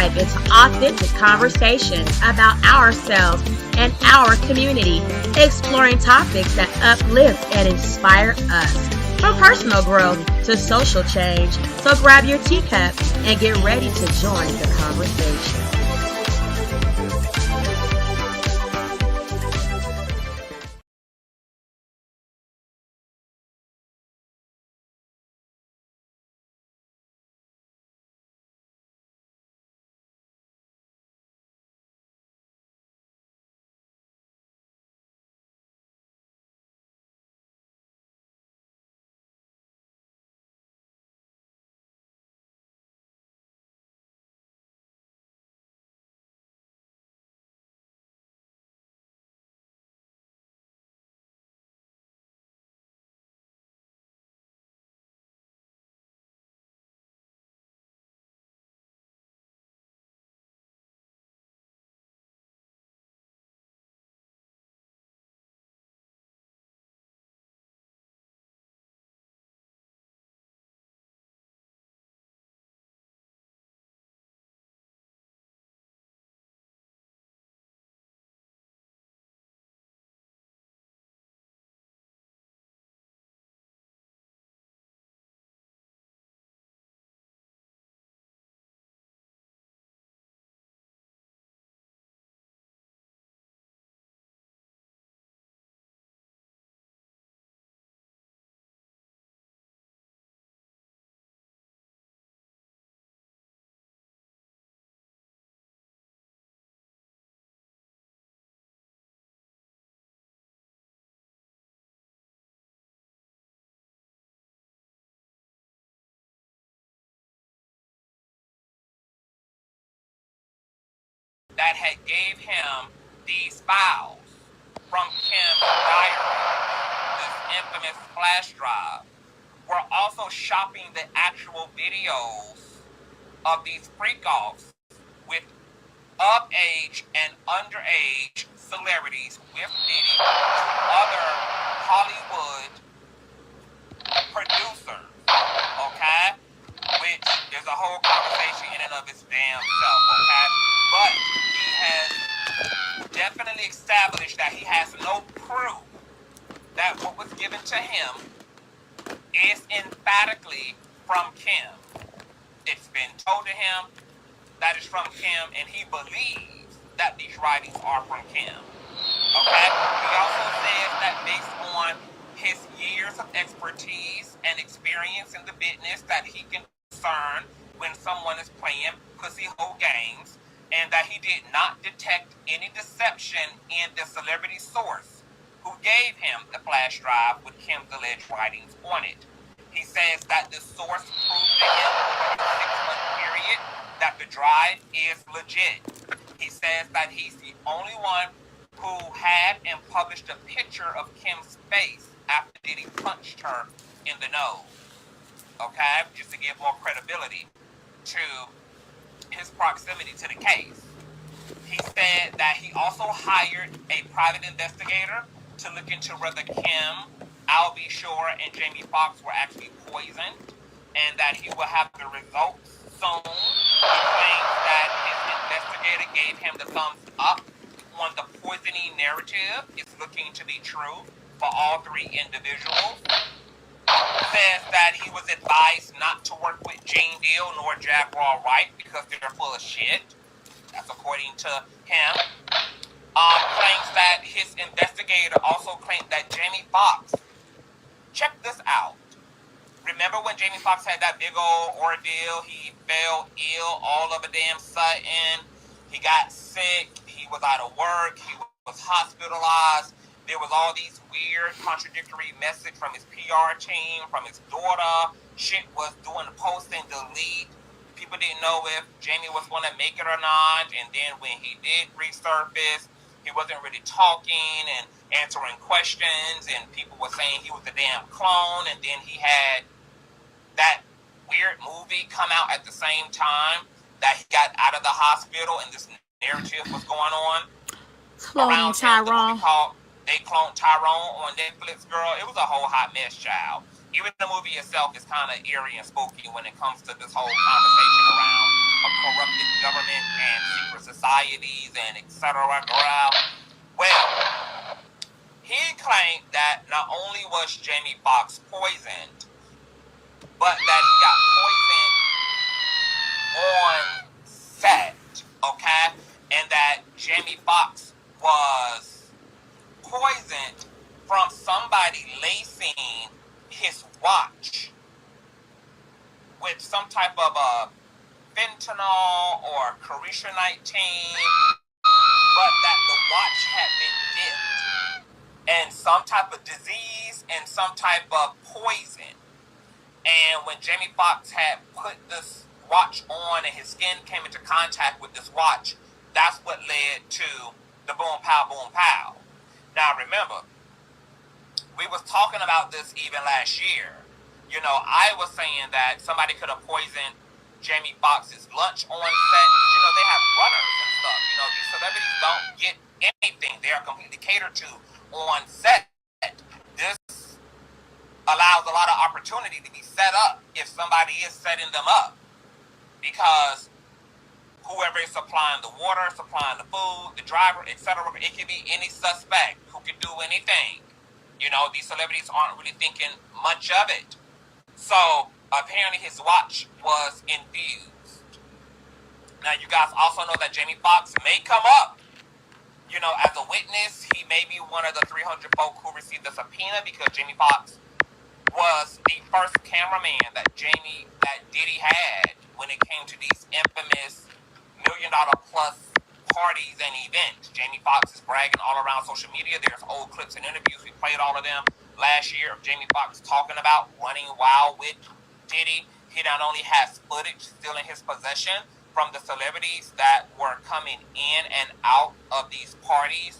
dive into authentic conversations about ourselves and our community, exploring topics that uplift and inspire us. From personal growth to social change. So grab your teacup and get ready to join the conversation. That had gave him these files from Kim's diary, this infamous flash drive. We're also shopping the actual videos of these freak-offs with of-age and underage celebrities with Diddy, other Hollywood producers, okay? Which there's a whole conversation in and of its damn self, okay? But he has definitely established that he has no proof that what was given to him is emphatically from Kim. It's been told to him that it's from Kim, and he believes that these writings are from Kim. Okay? He also says that based on his years of expertise and experience in the business, that he can discern when someone is playing pussy hole games, and that he did not detect any deception in the celebrity source who gave him the flash drive with Kim's alleged writings on it. He says that the source proved to him over a 6-month period that the drive is legit. He says that he's the only one who had and published a picture of Kim's face after Diddy punched her in the nose. Okay? Just to give more credibility to his proximity to the case. He said that he also hired a private investigator to look into whether Kim, Al B. Shore, and Jamie Foxx were actually poisoned, and that he will have the results soon. He claims that his investigator gave him the thumbs up on the poisoning narrative. It's looking to be true for all 3 individuals. Says that he was advised not to work with Gene Deal nor Jaguar Wright because they're full of shit. That's according to him. Claims that his investigator also claimed that Jamie Foxx, check this out. Remember when Jamie Foxx had that big old ordeal? He fell ill all of a damn sudden. He got sick. He was out of work. He was hospitalized. There was all these weird contradictory messages from his PR team, from his daughter. Shit was doing post and delete. People didn't know if Jamie was going to make it or not. And then when he did resurface, he wasn't really talking and answering questions. And people were saying he was a damn clone. And then he had that weird movie come out at the same time that he got out of the hospital and this narrative was going on. Cloning Tyrone. They cloned Tyrone on Netflix, girl. It was a whole hot mess, child. Even the movie itself is kind of eerie and spooky when it comes to this whole conversation around a corrupted government anxieties and etc. Girl. Well, he claimed that not only was Jamie Foxx poisoned, but that he got poisoned on set, okay? And that Jamie Foxx was poisoned from somebody lacing his watch with some type of a fentanyl or Carisha-19, but that the watch had been dipped in some type of disease and some type of poison. And when Jamie Foxx had put this watch on and his skin came into contact with this watch, that's what led to the boom pow. Now remember, we was talking about this even last year. You know, I was saying that somebody could have poisoned Jamie Foxx's lunch on set. You know, they have runners and stuff. You know, these celebrities don't get anything. They are completely catered to on set. This allows a lot of opportunity to be set up if somebody is setting them up. Because whoever is supplying the water, supplying the food, the driver, etc., it can be any suspect who can do anything. You know, these celebrities aren't really thinking much of it. So, apparently his watch was infused. Now, you guys also know that Jamie Foxx may come up, you know, as a witness. He may be one of the 300 folk who received the subpoena because Jamie Foxx was the first cameraman that Diddy had when it came to these infamous $1 million plus parties and events. Jamie Foxx is bragging all around social media. There's old clips and interviews. We played all of them last year of Jamie Foxx talking about running wild with Diddy. He not only has footage still in his possession from the celebrities that were coming in and out of these parties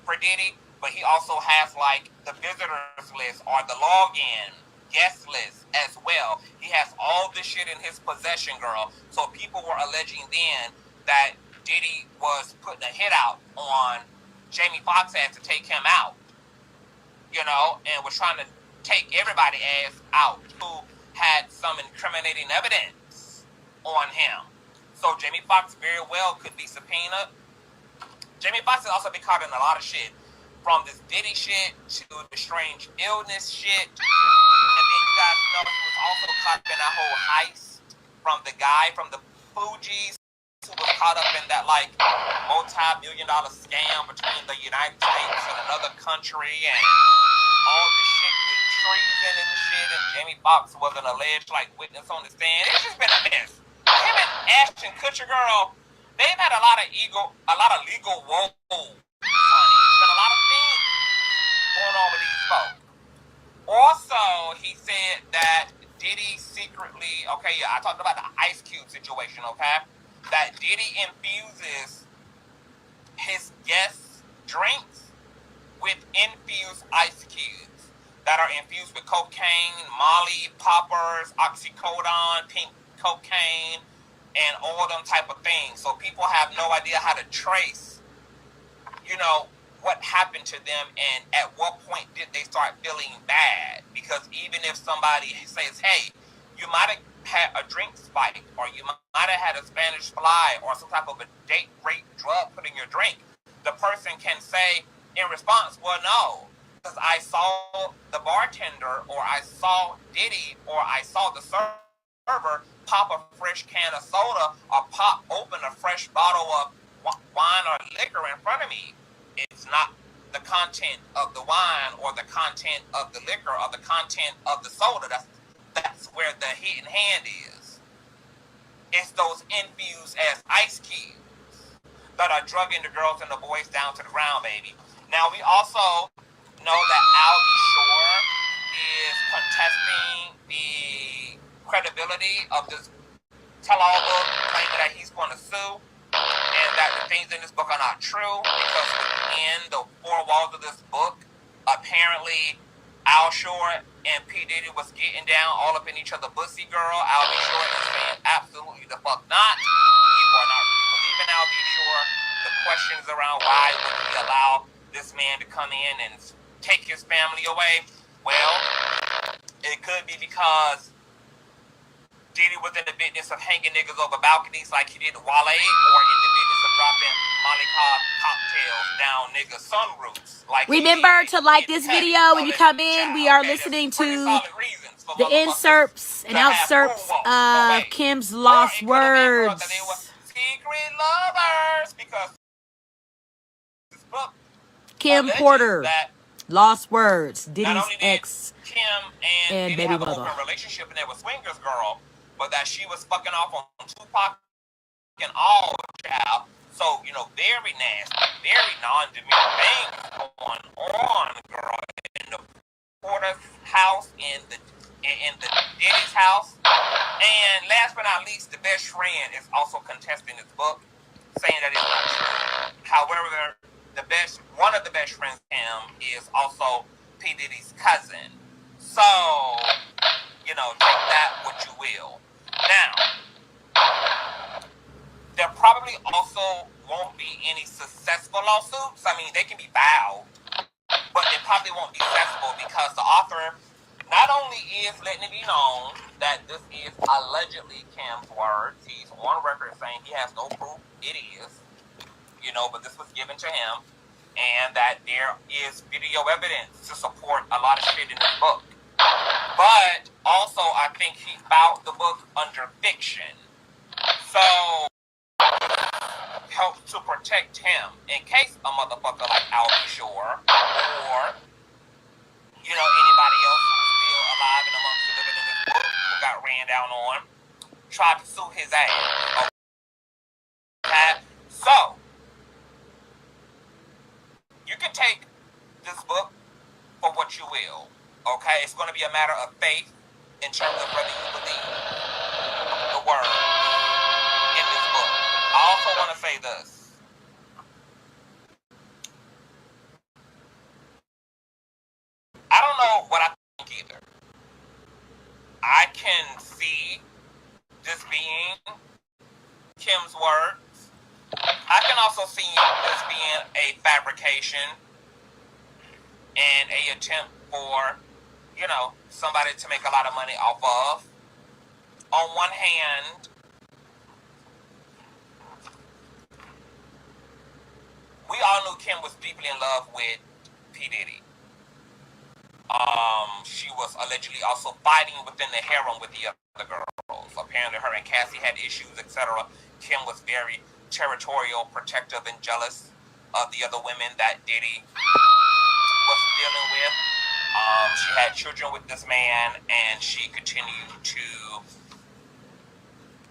for Diddy, but he also has like the visitors list or the login guest list as well. He has all this shit in his possession, girl. So people were alleging then that Diddy was putting a hit out on Jamie Foxx ass to take him out, you know, and was trying to take everybody ass out who had some incriminating evidence on him. So Jamie Foxx very well could be subpoenaed. Jamie Foxx has also been caught in a lot of shit, from this Diddy shit to the strange illness shit. And then you guys know he was also caught in that whole heist from the guy from the Fugees who was caught up in that like multi-million-dollar scam between the United States and another country, and all this shit with treason and shit, and Jamie Foxx was an alleged like witness on the stand. It's just been a mess. Him and Ashton Kutcher, girl, they've had a lot of legal woes, honey. There's been a lot of things going on with these folks. Also, he said that Diddy secretly, okay, yeah, I talked about the Ice Cube situation, okay? That Diddy infuses his guests' drinks with infused ice cubes that are infused with cocaine, Molly, poppers, oxycodone, pink cocaine, and all them type of things. So people have no idea how to trace, you know, what happened to them and at what point did they start feeling bad. Because even if somebody says, hey, you might have had a drink spike, or you might have had a Spanish fly, or some type of a date rape drug put in your drink, the person can say in response, well, no, because I saw the bartender, or I saw Diddy, or I saw the server pop a fresh can of soda, or pop open a fresh bottle of wine or liquor in front of me. It's not the content of the wine or the content of the liquor or the content of the soda. That's where the hidden hand is. It's those infused as ice cubes that are drugging the girls and the boys down to the ground, baby. Now, we also know that Al B. Shore is contesting the credibility of this tell-all book, claiming that he's going to sue, and that the things in this book are not true, because within the four walls of this book, apparently Al Shore and P. Diddy was getting down all up in each other's pussy, girl. Al B. Shore is saying absolutely the fuck not. People are not really believing Al B. Shore. The questions around why would he allow this man to come in and take his family away? Well, it could be because Diddy was in the business of hanging niggas over balconies like he did Wale, or in the business of dropping cocktails down niggas' sunroofs. Like remember to like this video when you come in. We are listening to the inserts and outserts of Kim's Lost Words. Secret lovers, because this book, Kim Porter, Lost Words, Diddy's ex Kim and baby have an mother. open relationship, and they were swingers, girl, but that she was fucking off on Tupac and all, child. So, you know, very nasty, very non-demure things going on, girl, in the Porter's house, in the Diddy's house. And last but not least, the best friend is also contesting this book, saying that it's not true. However, one of the best friends, Kim, is also P. Diddy's cousin. So, you know, take that what you will. Now, there probably also won't be any successful lawsuits. I mean, they can be filed, but they probably won't be successful because the author not only is letting it be known that this is allegedly Kim's words, he's on record saying he has no proof it is, you know, but this was given to him, and that there is video evidence to support a lot of shit in the book. But also, I think he filed the book under fiction. So, helps to protect him in case a motherfucker like Albie Shore or, you know, anybody else who's still alive and amongst the living in this book who got ran down on, tried to sue his ass. Okay? So, you can take this book for what you will. Okay? It's going to be a matter of faith in terms of whether you believe the word in this book. I also want to say this. I don't know what I think either. I can see this being Kim's words. I can also see this being a fabrication and a attempt for, you know, somebody to make a lot of money off of. On one hand, we all knew Kim was deeply in love with P. Diddy. She was allegedly also fighting within the harem with the other girls. Apparently her and Cassie had issues, etc. Kim was very territorial, protective, and jealous of the other women that Diddy was dealing with. She had children with this man, and she continued to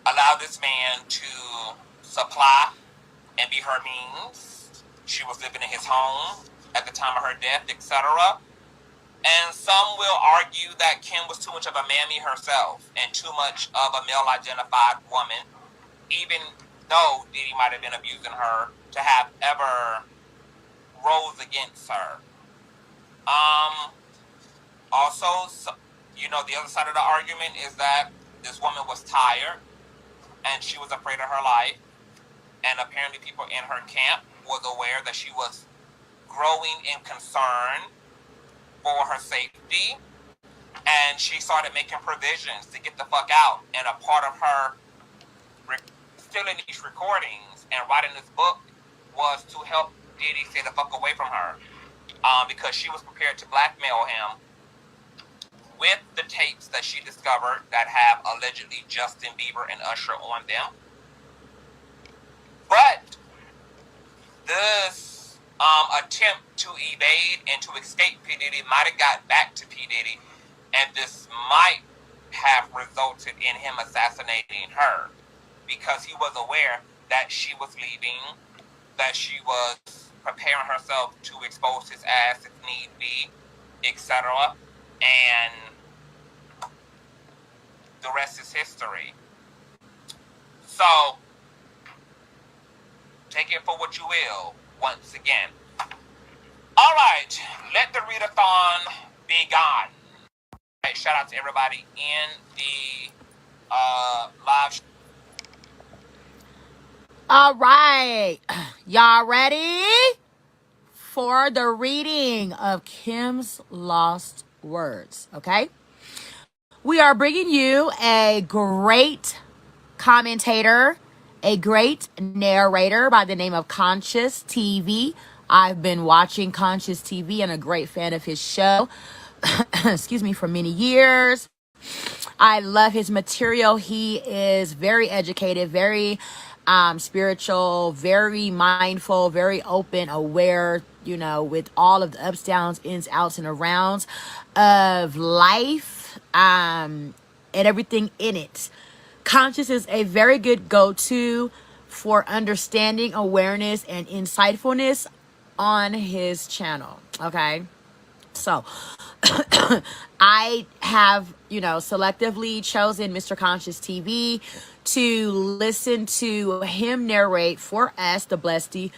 allow this man to supply and be her means. She was living in his home at the time of her death, etc. And some will argue that Kim was too much of a mammy herself and too much of a male-identified woman, even though Diddy might have been abusing her, to have ever rose against her. Also, you know, the other side of the argument is that this woman was tired and she was afraid of her life. And apparently people in her camp was aware that she was growing in concern for her safety. And she started making provisions to get the fuck out. And a part of her stealing these recordings and writing this book was to help Diddy stay the fuck away from her. Because she was prepared to blackmail him with the tapes that she discovered that have allegedly Justin Bieber and Usher on them. But this attempt to evade and to escape P. Diddy might have got back to P. Diddy, and this might have resulted in him assassinating her, because he was aware that she was leaving, that she was preparing herself to expose his ass if need be, etc. And the rest is history. So, take it for what you will, once again. Alright, let the readathon be gone. Right, shout out to everybody in the live. Alright, y'all ready for the reading of Kim's Lost Words, okay? We are bringing you a great commentator, a great narrator by the name of Conscious TV. I've been watching Conscious TV and a great fan of his show, excuse me, for many years. I love his material. He is very educated, very spiritual, very mindful, very open, aware, you know, with all of the ups, downs, ins, outs, and arounds of life and everything in it. Conscious is a very good go-to for understanding, awareness, and insightfulness on his channel. Okay. So I have, you know, selectively chosen Mr. Conscious TV to listen to him narrate for us, the blessed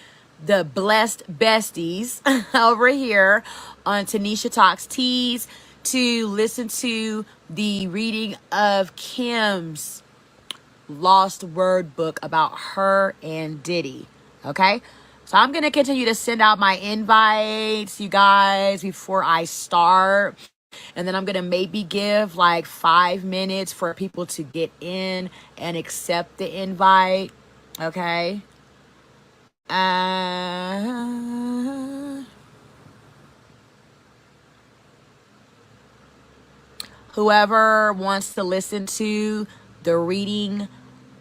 besties over here on Tanisha Talks Teas, to listen to the reading of Kim's lost word book about her and Diddy. Okay, so I'm gonna continue to send out my invites, you guys, before I start, and then I'm gonna maybe give like 5 minutes for people to get in and accept the invite. Okay. Whoever wants to listen to the reading,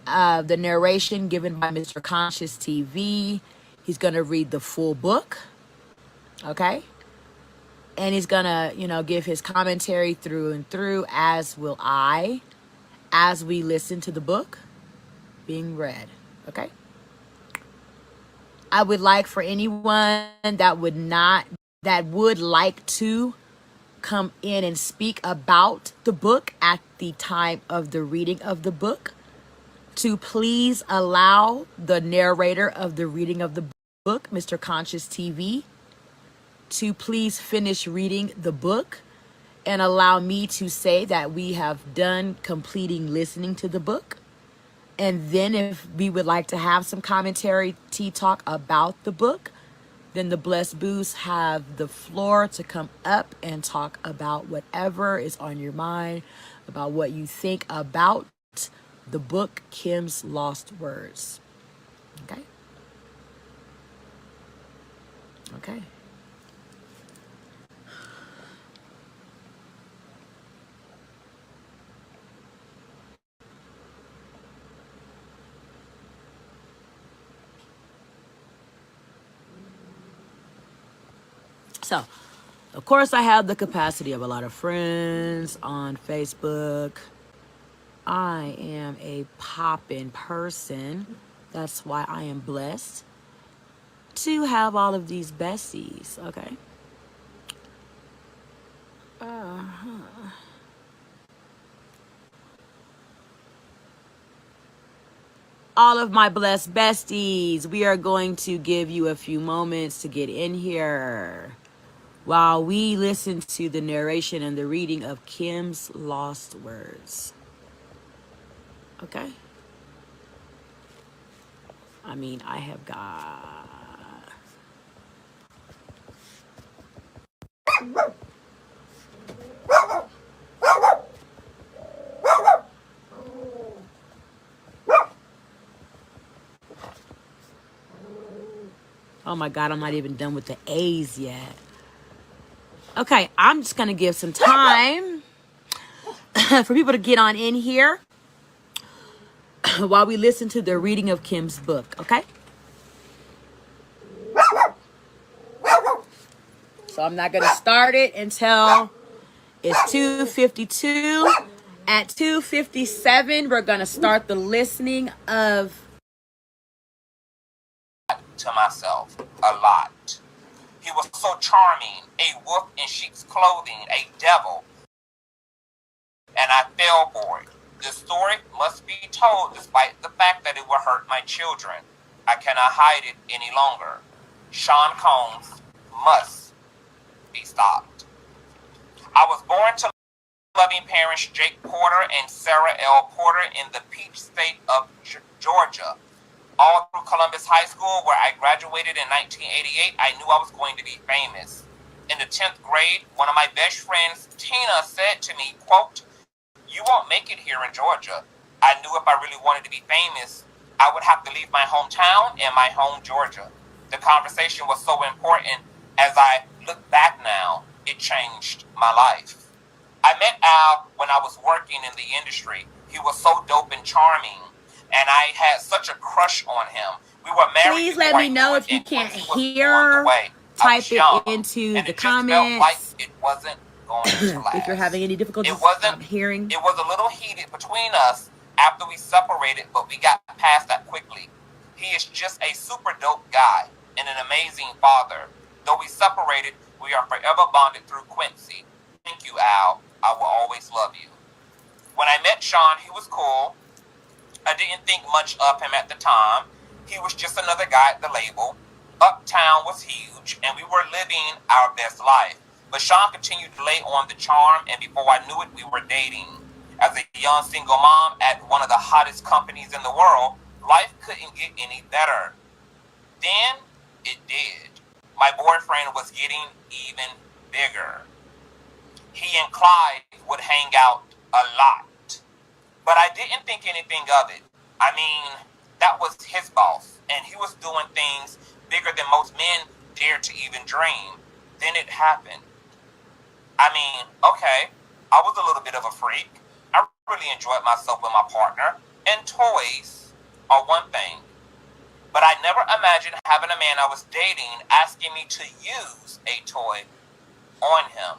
the narration given by Mr. Conscious TV, he's going to read the full book, okay? And he's going to, you know, give his commentary through and through, as will I, as we listen to the book being read, okay? I would like for anyone that would like to come in and speak about the book at the time of the reading of the book to please allow the narrator of the reading of the book, Mr. Conscious TV, to please finish reading the book and allow me to say that we have done completing listening to the book. And then if we would like to have some commentary, tea talk about the book, then the Blessed Boos have the floor to come up and talk about whatever is on your mind, about what you think about the book, Kim's Lost Words. Okay? Okay. So, of course, I have the capacity of a lot of friends on Facebook. I am a poppin' person. That's why I am blessed to have all of these besties, okay? All of my blessed besties, we are going to give you a few moments to get in here while we listen to the narration and the reading of Kim's Lost Words. Okay? I mean, I have got... Oh my God, I'm not even done with the A's yet. Okay, I'm just going to give some time for people to get on in here while we listen to the reading of Kim's book, okay? So I'm not going to start it until it's 2:52. At 2:57, we're going to start the listening of... To myself a lot. He was so charming, a wolf in sheep's clothing, a devil, and I fell for it. This story must be told despite the fact that it will hurt my children. I cannot hide it any longer. Sean Combs must be stopped. I was born to loving parents Jake Porter and Sarah L. Porter in the Peach State of Georgia. All through Columbus High School, where I graduated in 1988, I knew I was going to be famous. In the 10th grade, one of my best friends, Tina, said to me, quote, "You won't make it here in Georgia." I knew if I really wanted to be famous, I would have to leave my hometown and my home, Georgia. The conversation was so important. As I look back now, it changed my life. I met Al when I was working in the industry. He was so dope and charming, and I had such a crush on him. We were married. Please let me know if you can't hear. Type it into the comments. It wasn't going to last. If you're having any difficulties hearing. It was a little heated between us after we separated, but we got past that quickly. He is just a super dope guy and an amazing father. Though we separated, we are forever bonded through Quincy. Thank you, Al. I will always love you. When I met Sean, he was cool. I didn't think much of him at the time. He was just another guy at the label. Uptown was huge, and we were living our best life. But Sean continued to lay on the charm, and before I knew it, we were dating. As a young single mom at one of the hottest companies in the world, life couldn't get any better. Then, it did. My boyfriend was getting even bigger. He and Clyde would hang out a lot. But I didn't think anything of it. I mean, that was his boss, and he was doing things bigger than most men dare to even dream. Then it happened. I mean, okay, I was a little bit of a freak. I really enjoyed myself with my partner, and toys are one thing. But I never imagined having a man I was dating asking me to use a toy on him.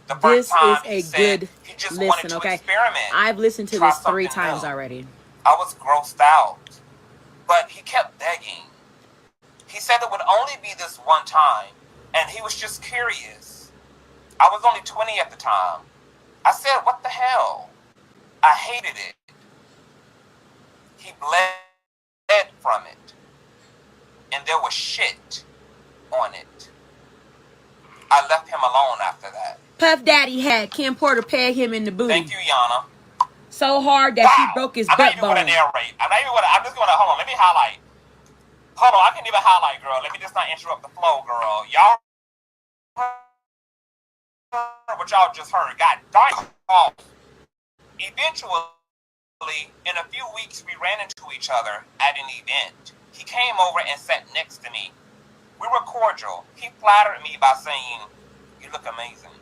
The first time he said he just wanted to experiment. I've listened to this 3 times already. I was grossed out, but he kept begging. He said it would only be this one time, and he was just curious. I was only 20 at the time. I said, what the hell? I hated it. He bled from it, and there was shit on it. I left him alone after that. Puff Daddy had Kim Porter peg him in the booty. Thank you, Yana. So hard that he broke his butt bone. I'm not even going to narrate. I'm just going to, hold on, let me highlight. Hold on, I can't even highlight, girl. Let me just not interrupt the flow, girl. Y'all heard what y'all just heard. God darn it. Eventually, in a few weeks, we ran into each other at an event. He came over and sat next to me. We were cordial. He flattered me by saying, "You look amazing."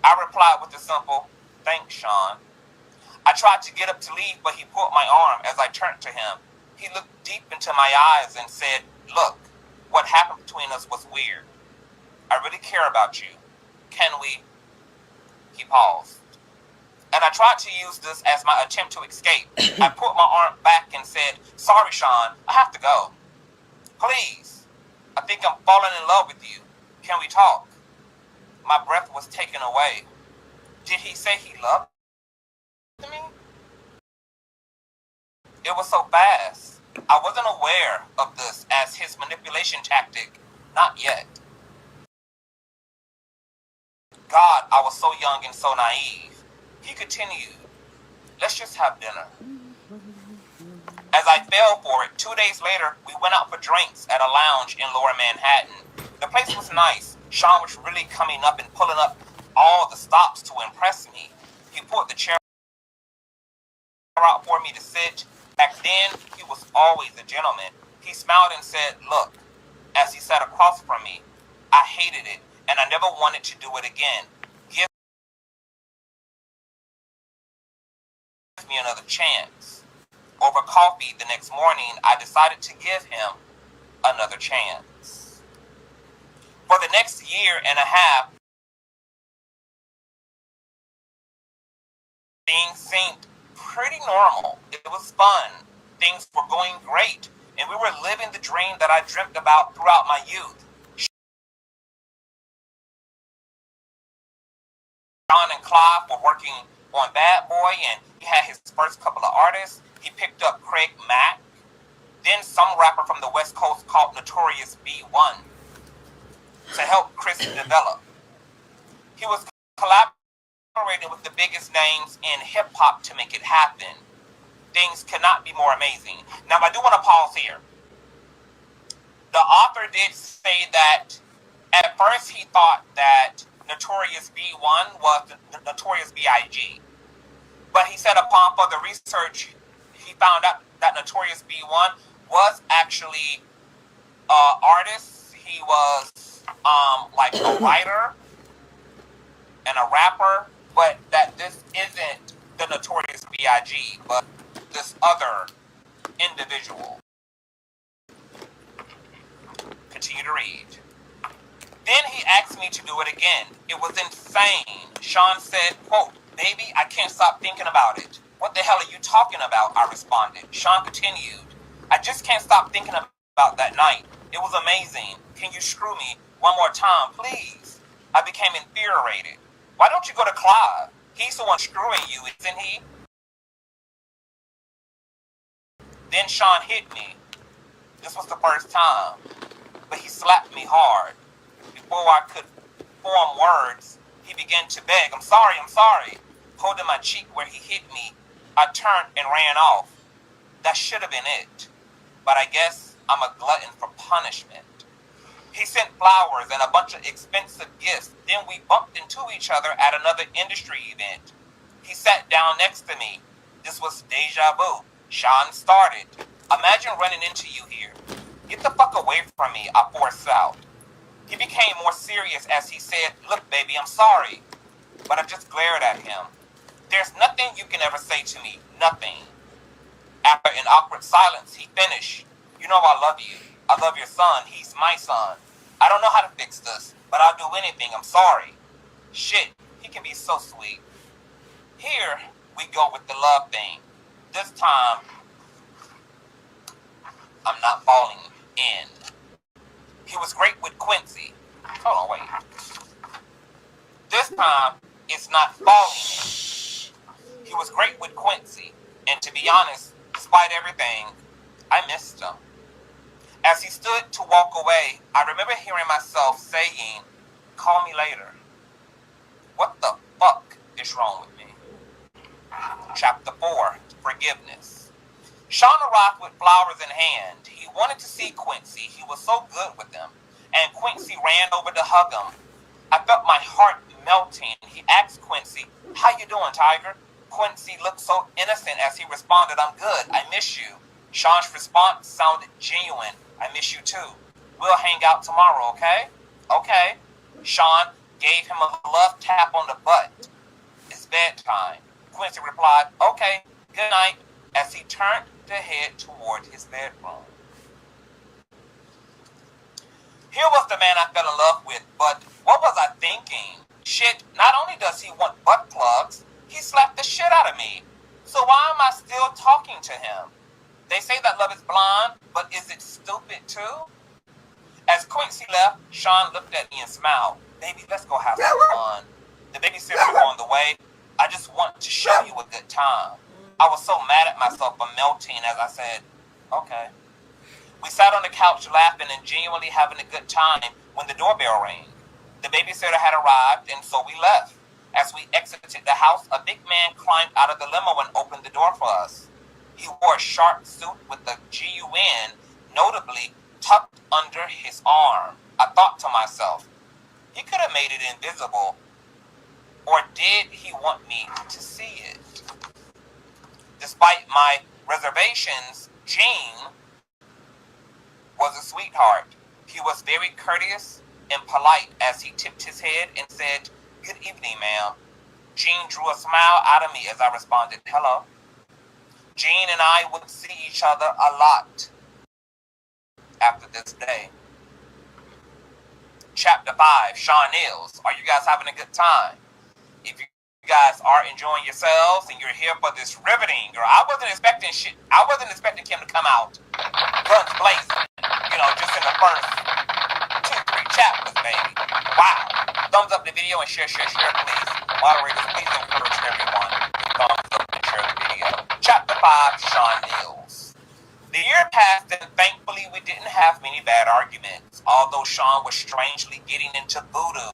I replied with a simple, "Thanks, Sean." I tried to get up to leave, but he pulled my arm as I turned to him. He looked deep into my eyes and said, "Look, what happened between us was weird. I really care about you. Can we?" He paused. And I tried to use this as my attempt to escape. I put my arm back and said, "Sorry, Sean, I have to go. Please, I think I'm falling in love with you. Can we talk?" My breath was taken away. Did he say he loved me? It was so fast. I wasn't aware of this as his manipulation tactic. Not yet. God, I was so young and so naive. He continued, "Let's just have dinner." As I fell for it, 2 days later, we went out for drinks at a lounge in Lower Manhattan. The place was nice. Sean was really coming up and pulling up all the stops to impress me. He pulled the chair out for me to sit. Back then, he was always a gentleman. He smiled and said, "Look," as he sat across from me, "I hated it, and I never wanted to do it again. Give me another chance." Over coffee the next morning, I decided to give him another chance. For the next year and a half, things seemed pretty normal. It was fun. Things were going great, and we were living the dream that I dreamt about throughout my youth. Sean and Clive were working on Bad Boy, and he had his first couple of artists. He picked up Craig Mack, then some rapper from the West Coast called Notorious B1, to help Chris develop. He was collaborating with the biggest names in hip-hop to make it happen. Things cannot be more amazing. Now, I do want to pause here. The author did say that at first he thought that Notorious B1 was the Notorious B.I.G. But he said upon further research, he he found out that Notorious B.I.G. was actually artist. He was like a writer and a rapper, but that this isn't the Notorious B.I.G., but this other individual. Continue to read. Then he asked me to do it again. It was insane. Sean said, quote, "Baby, I can't stop thinking about it." "What the hell are you talking about?" I responded. Sean continued, "I just can't stop thinking about that night. It was amazing. Can you screw me one more time, please?" I became infuriated. "Why don't you go to Clive? He's the one screwing you, isn't he?" Then Sean hit me. This was the first time, but he slapped me hard. Before I could form words, he began to beg, I'm sorry. Holding my cheek where he hit me, I turned and ran off. That should have been it. But I guess I'm a glutton for punishment. He sent flowers and a bunch of expensive gifts. Then we bumped into each other at another industry event. He sat down next to me. This was deja vu. Sean started. "Imagine running into you here. Get the fuck away from me," I forced out. He became more serious as he said, "Look, baby, I'm sorry." But I just glared at him. "There's nothing you can ever say to me. Nothing." After an awkward silence, he finished. "You know I love you. I love your son. He's my son. I don't know how to fix this, but I'll do anything. I'm sorry." Shit, he can be so sweet. Here we go with the love thing. This time, I'm not falling in. He was great with Quincy. Hold on, wait. This time, it's not falling in. He was great with Quincy. And to be honest, despite everything, I missed him. As he stood to walk away, I remember hearing myself saying, "Call me later." What the fuck is wrong with me? Chapter 4, Forgiveness. Sean arrived with flowers in hand. He wanted to see Quincy. He was so good with them. And Quincy ran over to hug him. I felt my heart melting. He asked Quincy, "How you doing, Tiger?" Quincy looked so innocent as he responded, "I'm good. I miss you." Sean's response sounded genuine. "I miss you too. We'll hang out tomorrow, okay?" "Okay." Sean gave him a love tap on the butt. "It's bedtime." Quincy replied, "Okay, good night," as he turned to head toward his bedroom. Here was the man I fell in love with, but what was I thinking? Shit, not only does he want butt plugs, he slapped the shit out of me. So why am I still talking to him? They say that love is blind, but is it stupid too? As Quincy left, Sean looked at me and smiled. "Baby, let's go have some fun. The babysitter is on the way. I just want to show you a good time." I was so mad at myself for melting as I said, "Okay." We sat on the couch laughing and genuinely having a good time when the doorbell rang. The babysitter had arrived, and so we left. As we exited the house, a big man climbed out of the limo and opened the door for us. He wore a sharp suit with the GUN notably tucked under his arm. I thought to myself, he could have made it invisible. Or did he want me to see it? Despite my reservations, Gene was a sweetheart. He was very courteous and polite as he tipped his head and said, "Good evening, ma'am." Gene drew a smile out of me as I responded, "Hello." Gene and I would see each other a lot after this day. Chapter 5, Sean Nils. Are you guys having a good time? If you guys are enjoying yourselves and you're here for this riveting, girl, I wasn't expecting Kim to come out guns blazing, just in the first 2-3 chapters, baby. Wow. Thumbs up the video and share, please. Moderators, please encourage everyone to thumbs up and share the video. Chapter 5, Sean Nils. The year passed and thankfully we didn't have many bad arguments, although Sean was strangely getting into voodoo.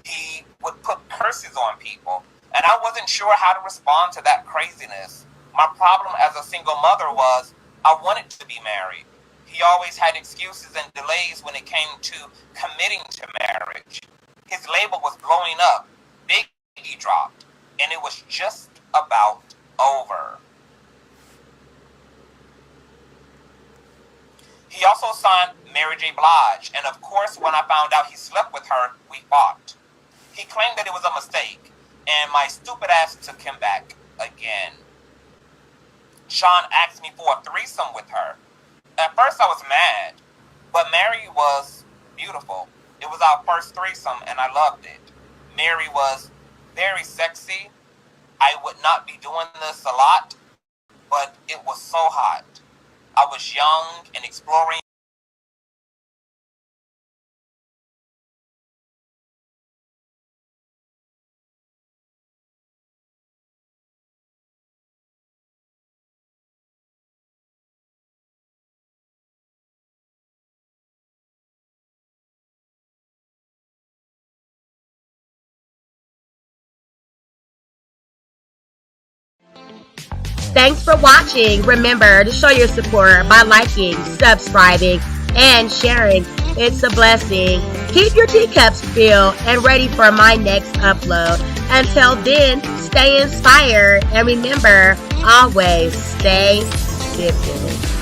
He would put curses on people, and I wasn't sure how to respond to that craziness. My problem as a single mother was I wanted to be married. He always had excuses and delays when it came to committing to marriage. His label was blowing up, Biggie dropped, and it was just about over. He also signed Mary J. Blige, and of course, when I found out he slept with her, we fought. He claimed that it was a mistake, and my stupid ass took him back again. Sean asked me for a threesome with her. At first I was mad, but Mary was beautiful. It was our first threesome and I loved it. Mary was very sexy. I would not be doing this a lot, but it was so hot. I was young and exploring. Thanks for watching. Remember to show your support by liking, subscribing, and sharing. It's a blessing. Keep your teacups filled and ready for my next upload. Until then, stay inspired and remember, always stay dipping.